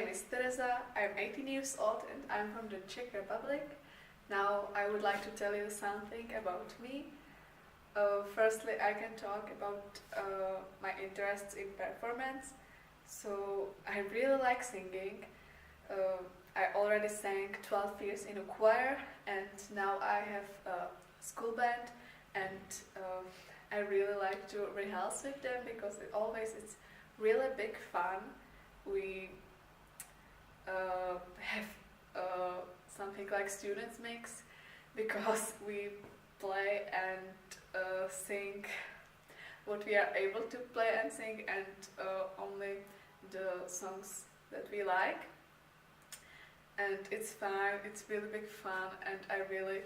name is Teresa, I'm 18 years old and I'm from the Czech Republic. Now I would like to tell you something about me. Firstly, I can talk about my interests in performance. So I really like singing. I already sang 12 years in a choir and now I have a school band, and I really like to rehearse with them because it's really big fun. We have something like students mix because we play and sing what we are able to play and sing, and only the songs that we like. And it's fun, it's really big fun, and I really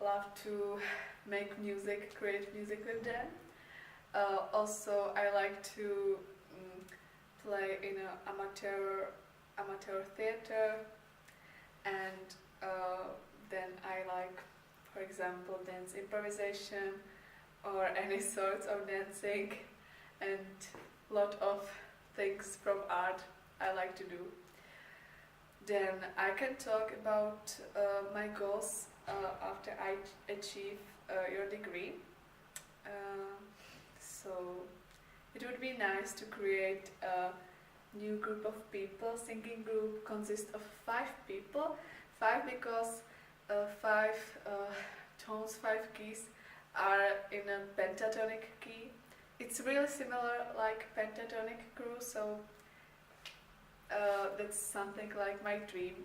love to make music, create music with them. Also, I like to play in an amateur theater, and then I like, for example, dance improvisation or any sorts of dancing, and lot of things from art I like to do. Then I can talk about my goals after I achieve your degree. So it would be nice to create a new group of people. Singing group consists of 5 people. 5 because 5 tones, 5 keys are in a pentatonic key. It's really similar like pentatonic crew, so that's something like my dream,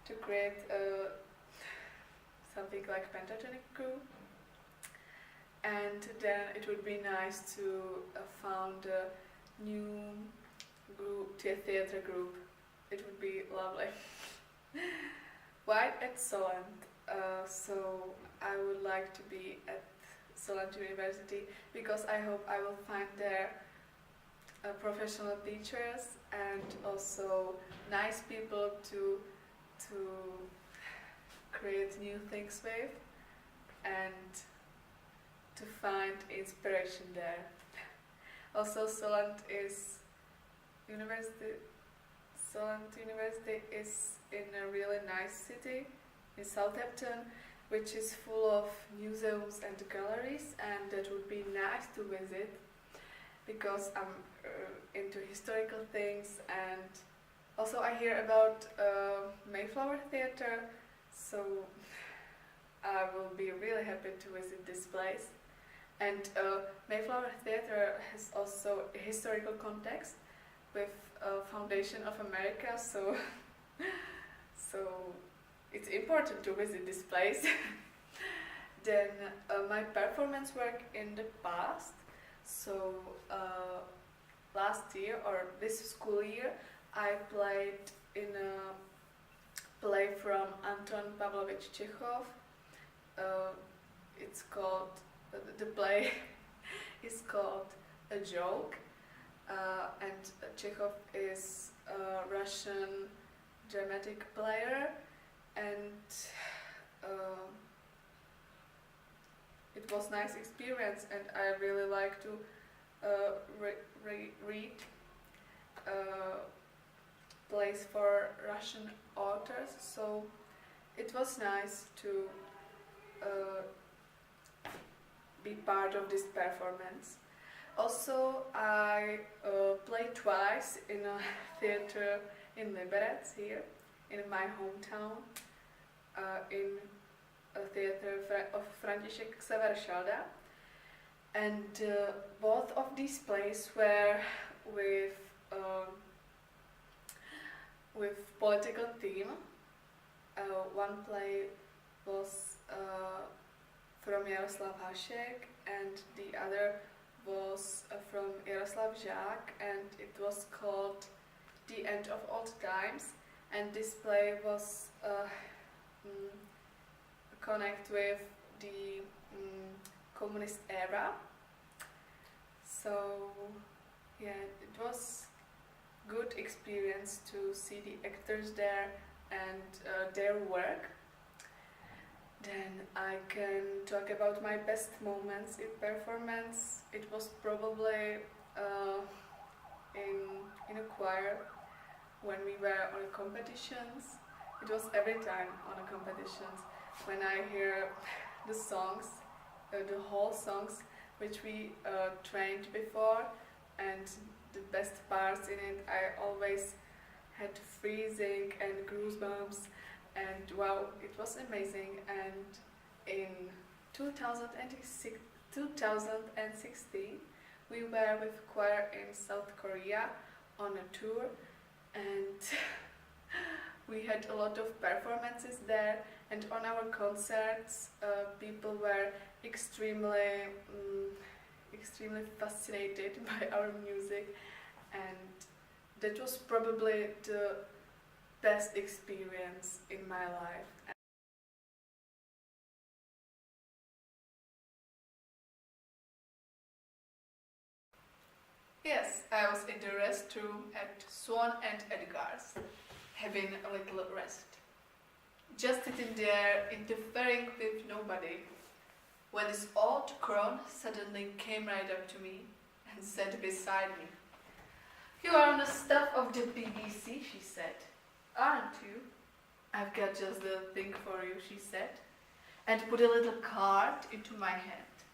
to create something like pentatonic crew. And then it would be nice to found a new group, theater group. It would be lovely. Why at Solent? So I would like to be at Solent University because I hope I will find there professional teachers and also nice people to create new things with, and to find inspiration there. Also, Solent University is in a really nice city in Southampton, which is full of museums and galleries, and that would be nice to visit because I'm into historical things. And also I hear about Mayflower Theatre, so I will be really happy to visit this place. And Mayflower Theatre has also a historical context with Foundation of America, so it's important to visit this place. Then my performance work in the past. So last year or this school year, I played in a play from Anton Pavlovich Chekhov. It's called the play is called A Joke, and Chekhov is a Russian dramatic player, and it was nice experience, and I really like to read plays for Russian authors, so it was nice to be part of this performance. Also, I played twice in a theater in Liberec here, in my hometown, in a theater of František Severšalda, and both of these plays were with political theme. One play was from Jaroslav Hašek, and the other was from Jaroslav Žák, and it was called The End of Old Times. And this play was connect with the communist era. So yeah, it was good experience to see the actors there and their work. Then I can talk about my best moments in performance. It was probably in a choir when we were on competitions. It was every time on the competitions when I hear the songs, the whole songs which we trained before, and the best parts in it. I always had freezing and goosebumps, and wow, it was amazing. And in 2016, we were with choir in South Korea on a tour, and we had a lot of performances there. And on our concerts, people were extremely fascinated by our music, and that was probably the best experience in my life. Yes, I was in the restroom at Swan and Edgar's, having a little rest. Just sitting there, interfering with nobody, when this old crone suddenly came right up to me and sat beside me. "You are on the staff of the BBC," she said. "Aren't you?" "I've got just the thing for you," she said, and put a little card into my hand.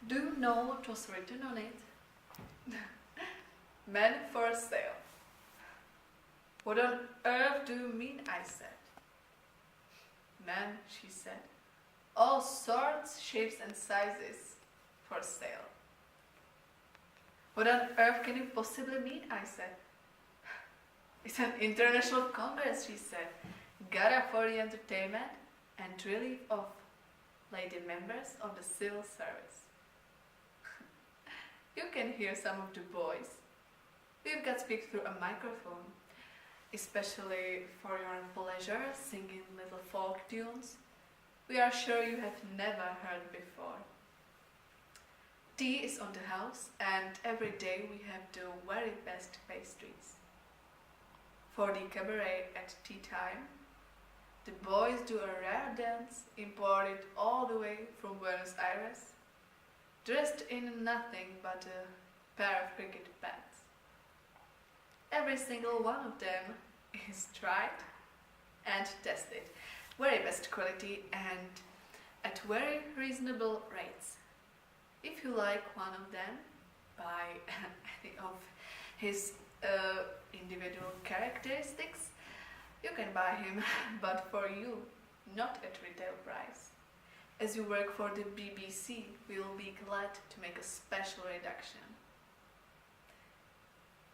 Do you know what was written on it? "Men for sale." "What on earth do you mean?" I said. "Men," she said, "all sorts, shapes and sizes for sale." "What on earth can you possibly mean?" I said. "It's an international congress," she said. "Gala for the entertainment and relief of lady members of the civil service." You can hear some of the boys. We've got to speak through a microphone, especially for your pleasure, singing little folk tunes we are sure you have never heard before. Tea is on the house, and every day we have the very best pastries. For the cabaret at tea time, the boys do a rare dance imported all the way from Buenos Aires, dressed in nothing but a pair of cricket bats. Every single one of them is tried and tested, very best quality and at very reasonable rates. If you like one of them, by any of his individual characteristics, you can buy him, but for you, not at retail price. As you work for the BBC, we will be glad to make a special reduction.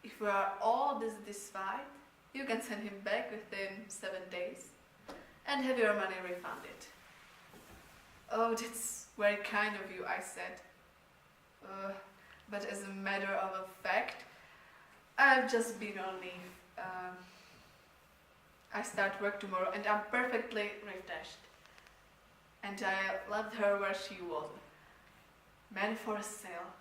If you are all dissatisfied, you can send him back within 7 days and have your money refunded. "Oh, that's very kind of you," I said. But as a matter of a fact, I've just been on leave. I start work tomorrow and I'm perfectly refreshed. And I left her where she was. Men for sale.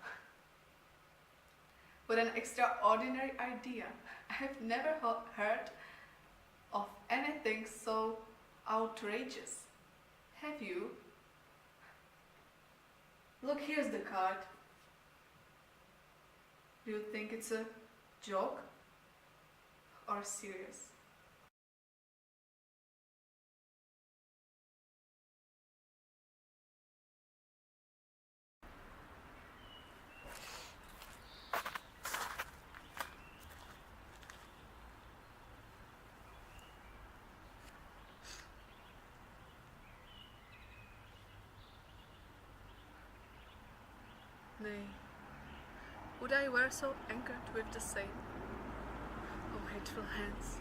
What an extraordinary idea. I have never heard of anything so outrageous. Have you? Look, here's the card. Do you think it's a joke or serious? Nay, would I were so anchored with the same? Oh, hateful hands,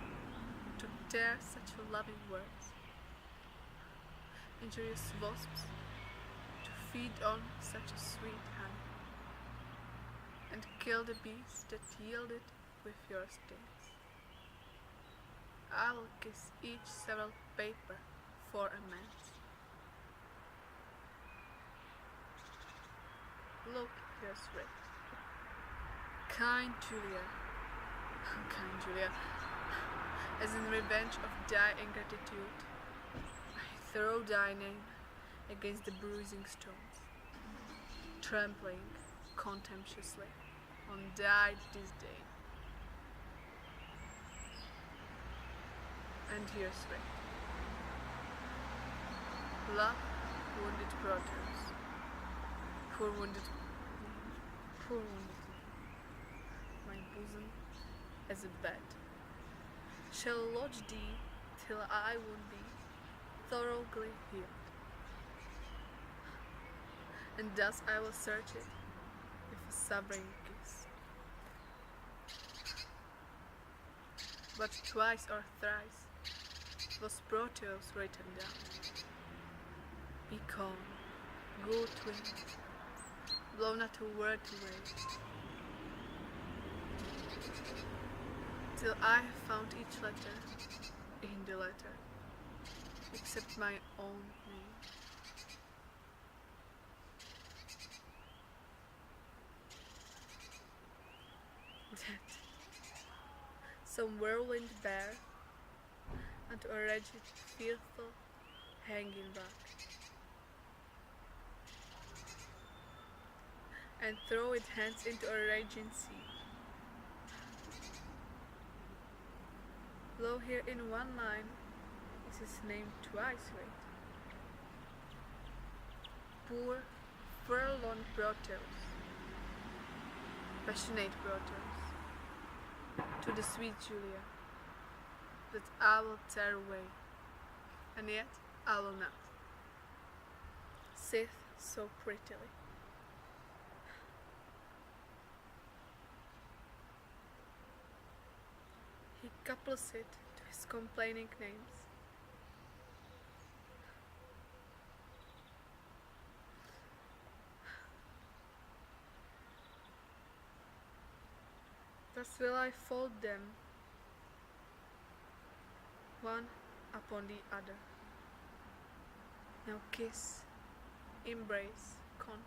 to tear such loving words, injurious wasps, to feed on such a sweet honey, and kill the bees that yielded with your stings. I'll kiss each several paper for amends. Look, here's writ. Kind Julia, kind Julia, as in revenge of thy ingratitude, I throw thy name against the bruising stones, trampling contemptuously on thy disdain. and years wait. Love wounded brothers, poor wounded, my bosom as a bed shall lodge thee till I would be thoroughly healed, and thus I will search it with a sovereign kiss. But twice or thrice was Proteus written down. Be calm, good wind, blow not a word away, till I have found each letter in the letter, except my own name. That some whirlwind bear unto a wretched, fearful, hanging back, and throw it hence into a raging sea. Lo, here in one line is his name twice read. Poor, forlorn Proteus, passionate Proteus, to the sweet Julia, that I will tear away, and yet I will not, saith so prettily. He couples it to his complaining names. Thus will I fold them, one upon the other. Now kiss, embrace, content.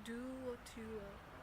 Do what you will.